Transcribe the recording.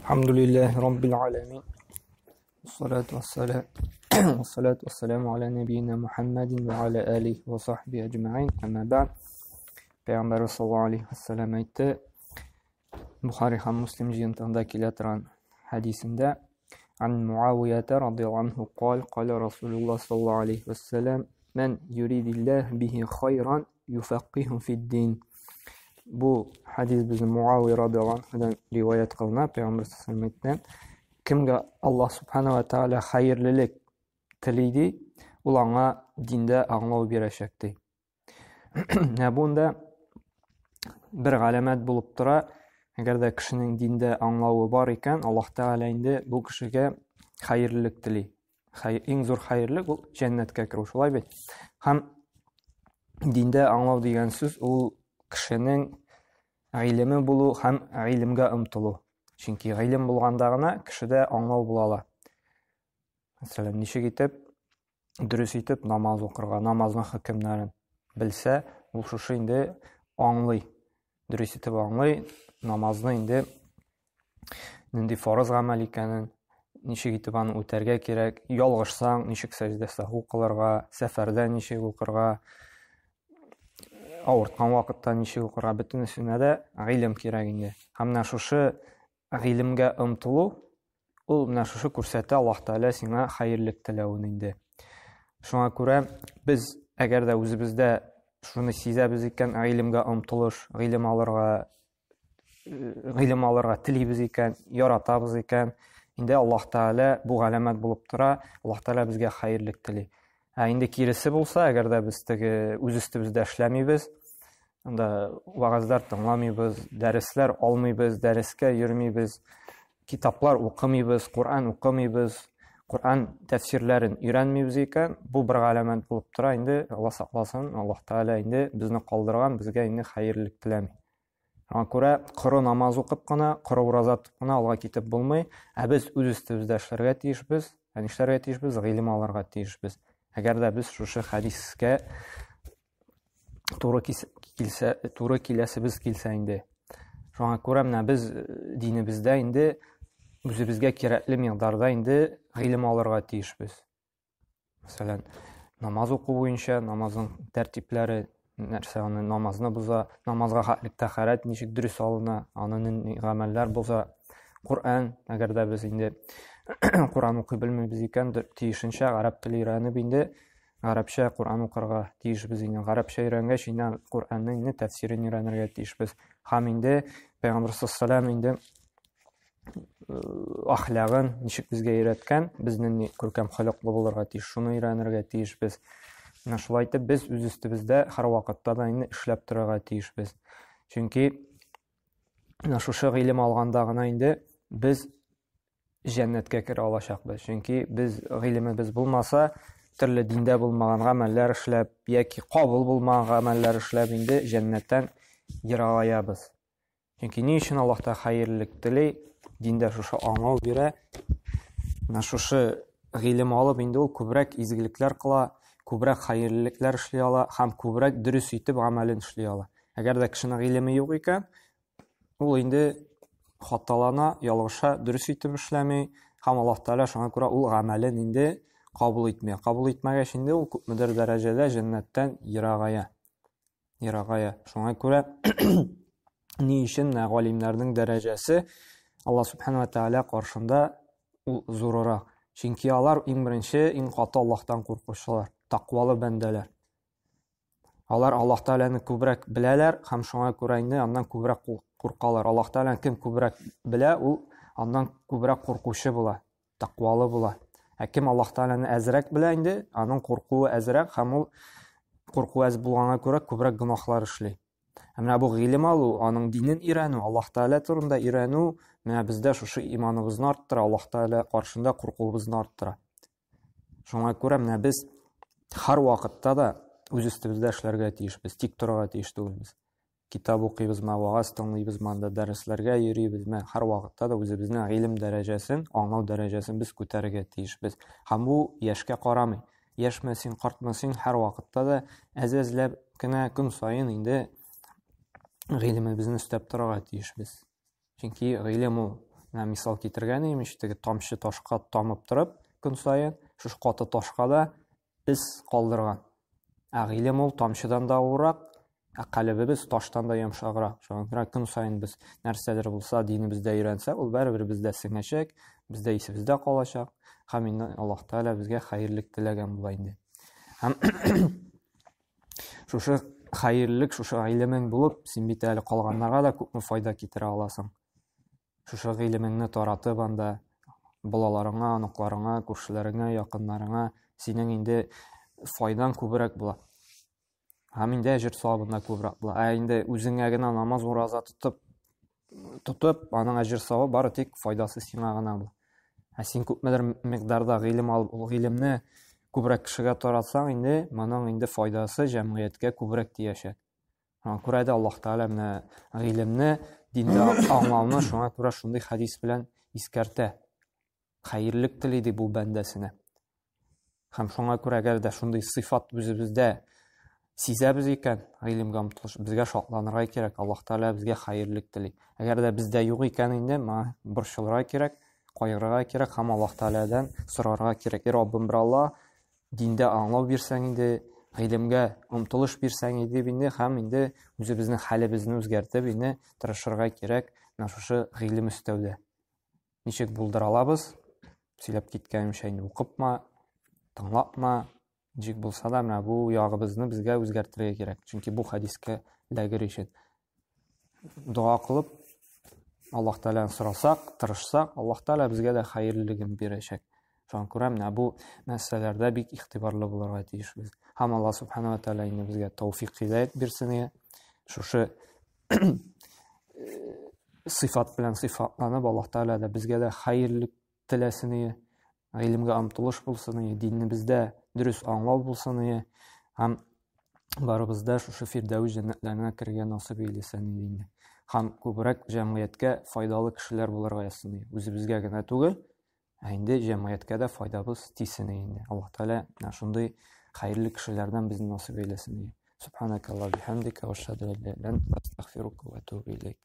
Elhamdülillahi Rabbil alemin. Salatu vesselamu ala nebiyyina Muhammedin ve ala alihi ve sahbihi ecma'in. Ama ba'd. Peygamber sallallahu aleyhi ve sellem aytdı. Buhari ham Muslim jiyintığında keletiren hadisinde an Muaviyete radıyallahu anhu qala Resulullah sallallahu aleyhi ve sellem men yuridillah bihi hayran yufaqqihu fid-din. Bu hadis bizim Muaviye radıyallahu anh'dan rivayet kılınan Peygamber sallallahu aleyhi ve sellem kimge Allah subhanahu ve taala hayırlılık tileydi, ulana dinde anlav bereşekti. Bunda bir alamet bulup tura, eğer de kişinin dinde anlavı var iken Allah Teala indi bu kişiye hayırlılık tiley. En zor hayırlılık o cennetke kiruş. Olay bit. Hem dinde anlav degan söz o kişinin ilmi bulu hem ilimge ımtılu. Çünkü ilim bulgandagına kişide anlav bulala. Mesela nişe gitip, dürüst etip namaz okurga, namazın hükümlerini bilse, bu şuşu indi anlay. Dürüst etip anlay, namazını indi farz amel ikanin, nişe gitip anı öterge kerek, yalgışsan, nişek secde sahu kılırga, seferde nişek okurga, ağırtkan vakıtta nişek okurga, bütün üstüne de ilim kerek indi. Hem şuşu ilimge ımtılu, ol mena şuşu kursette Allah Teala sana hayırlılık tilewin indi. Şuna göre biz eğer de özümüzde şunu sezemiz iken ilimge ımtılış, ilim alırga tileybiz iken, yaratabız iken, indi Allah Teala bu alamet bulup tura, Allah Teala bizge hayırlılık tiley. Indi kirisi bulsa, eğer de biz öz üstümüzde işlemeybiz, anda vaazlar tınlamıybiz, dersler almıybiz, derske yürümeybiz, kitaplar okumaybiz, Kur'an okumaybiz, Kur'an tefsirlerini öğrenmeybiz iken bu bir alamet bulup tura, indi Allah saklasın, Allah Teala indi bizni kaldırgan, bizge indi hayırlılık tilemey. Ona göre kuru namaz okup gana, kuru urazat tutup gana Allah'a kitip bulmay, biz öz üstümüzde işlerge tiyişbiz, işlerge tiyişbiz, ilim alırga tiyişbiz. Eğer de biz şu hadiske Tuğru kilesi biz kilse indi. Şuna göre biz dinimizde indi, özümüzge kerekli miqdarda indi ilim alırga tiyişbiz. Mesela namaz oku boyunca namazın tertipleri, namazını buza, namazga haklik taharet nişik dürüst alına, anının ameller buza, Kur'an, eğer de biz indi Kur'an oku bilmeyiz iken tiyişince Arap dili öğrenip indi Arapça Kur'an okurga tiyişbiz indi. Arapça öğrengeç indi Kur'an'ın indi tefsirini öğrenirge tiyişbiz. Ham indi Peygamber sallallahu aleyhi ve sellem indi ahlagın nişik bizge öğretken bizden körkem halaklı bulurga tiyiş. Şunu öğrenirge tiyişbiz. Şulay etip biz öz üstümüzde her vakitte da indi işlep turarga tiyişbiz. Çünkü şu ilim algandagına indi biz cennetke kire alacakbız. Çünkü biz ilimi biz bulmasa türlü dinde bulmagan ameller işlep, yaki kabul bulmagan ameller işlep indi cennetten yırağayabız. Çünkü ne için Allah'ta hayırlılık diley, dinde şuşu anal bire, şuşu ilim alıp indi ol kübrek izgilikler kıla, kübrek hayırlılıklar işley ala, hem kübrek dürüst etip amelin işley ala. Eğer de kişinin ilimi yok iken, ol indi hatalana, yalgışa dürüst etip işlemey, hem Allah Teala şuna göre ol amelin indi kabul etmeye. Kabul etmeye şimdi ol müdür derecede cennetten yırağaya. Şuna göre ne için alimlerinin derecesi Allah Subhanahu ve Teala karşında zorura. Çünkü onlar en birinci, en katı Allah'tan korkuşlar. Takvalı bendeler. Onlar Allah Teala'nı kübrek bileler, hem şuna göre indi ondan kübrek korkalar. Allah Teala'nı kim kübrek bile, o ondan kübrek korkuşu bula, takvalı bula. Kim Allah Teala'nı ezrek bile indi, onun korkuğu ezrek, hem o korkuğu ez bulana göre kübrek günahlar işley. Hem bu ilim alu, onun dinin iranu, Allah Teala turunda iranu, bizde şu imanımızı arttıra, Allah Teala karşında korkuğumuzu arttıra. Şuna göre biz her vakitte da öz üstümüzde işlerge tiyişbiz, tik turaga tiyiştiğimiz. Kitap okuyubiz, vaaz tınlayıbiz, derslerge yürüyübiz. Her vakitte da özümüzün ilim derecesini, anlav derecesini biz köterge tiyişbiz. Hem bu yaşka qaramay. Yaşmasın, qartmasın, her vakitte da əzəzləb, gün sayın indi ilimi bizin üstəb turaga tiyişbiz. Çünkü ilim o мисал китергән идем, теге тамчы ташка тамып торып, көн саен шушы каты ташка да ис калдырган. Гыйлем ул тамчыдан да авырак, калебебез таштан да йомшаграк. Шуңа күрә көн саен без нәрсәләр булса, динебездә өйрәнсәк, ул барыбер бездә сеңәчәк, бездә исебездә калачак. Һәм инде Аллаһ Таала безгә хәерлек теләгән була инде. Һәм шушы хәерлек, шушы гыйлемең булып, син бит әле калганнарга да күпме файда китерә аласың. Шушы гыйлемеңне таратып анда балаларыңа, анакларыңа, күршеләреңә, якыннарыңа синең инде файдан күбрәк була. Һәм инде әҗер савабында күбрәк була. Инде үзеңә генә намаз ураза тотып, аның әҗер савабы бары тик файдасы сиңа гына була. Син күпмедер микъдарда гыйлем алып, ул гыйлемне күбрәк кешегә таратсаң, инде моның инде файдасы җәмгыятькә күбрәк тиешә. Шуңа күрә дә Аллаһ Таала менә гыйлемне, динне аңлауны шуңа күрә шундый хадис белән искәртә. Хәерлек тели ди бу бәндәсенә. Һәм шуңа күрә әгәр дә шундый сыйфат үзебездә сизәбез икән, гыйлемгә омтылыш, безгә шатланырга кирәк. Аллаһ Таала безгә хәерлек тели. Әгәр дә бездә юк икән инде, борчылырга кирәк, кайгырырга кирәк һәм Аллаһ Тааладан сорарга кирәк. Раббым бер Алла, диндә аңлау бирсәң инде, гыйлемгә омтылыш бирсәң инде, һәм инде үзебезнең хәлебезне үзгәртеп, инде тырышырга кирәк шушы гыйлем өстәүдә. Ничек булдыра алабыз? Сөйләп киткәнемчә инде укыпма, тыңлапма, ничек булса да менә бу ягыбызны безгә үзгәртергә кирәк. Чөнки бу хадискә эләгер өчен дуа кылып, Аллаһ Тааладан сорасак, тырышсак, Аллаһ Таала безгә дә хәерлелеген бирәчәк. Шуңа күрә менә бу мәсьәләләрдә бик игътибарлы булырга тиешбез. Һәм Аллаһ Субхана ва Таала инде безгә тәүфыйк хидаят бирсен, шушы сыйфат белән сыйфатланып, Аллаһ Таала да безгә дә хәерлек теләсен, гыйлемгә омтылыш булсын, динебездә дөрес аңлау булсын, һәм барыбызда шушы фирдәүс җәннәтләренә кергән насыйп эйләсен инде. Һәм күбрәк җәмгыятькә файдалы кешеләр булырга ясын. Үзебезгә генә түгел, инде җәмгыятькә дә файдабыз тисен инде. Аллаһ Таала шундый хәерле кешеләрдән безне насыйп эйләсен. Субханакаллаһу бихамдика ва ашһаду ан ла илаһа илля анта астагфирука ва атубу илейк.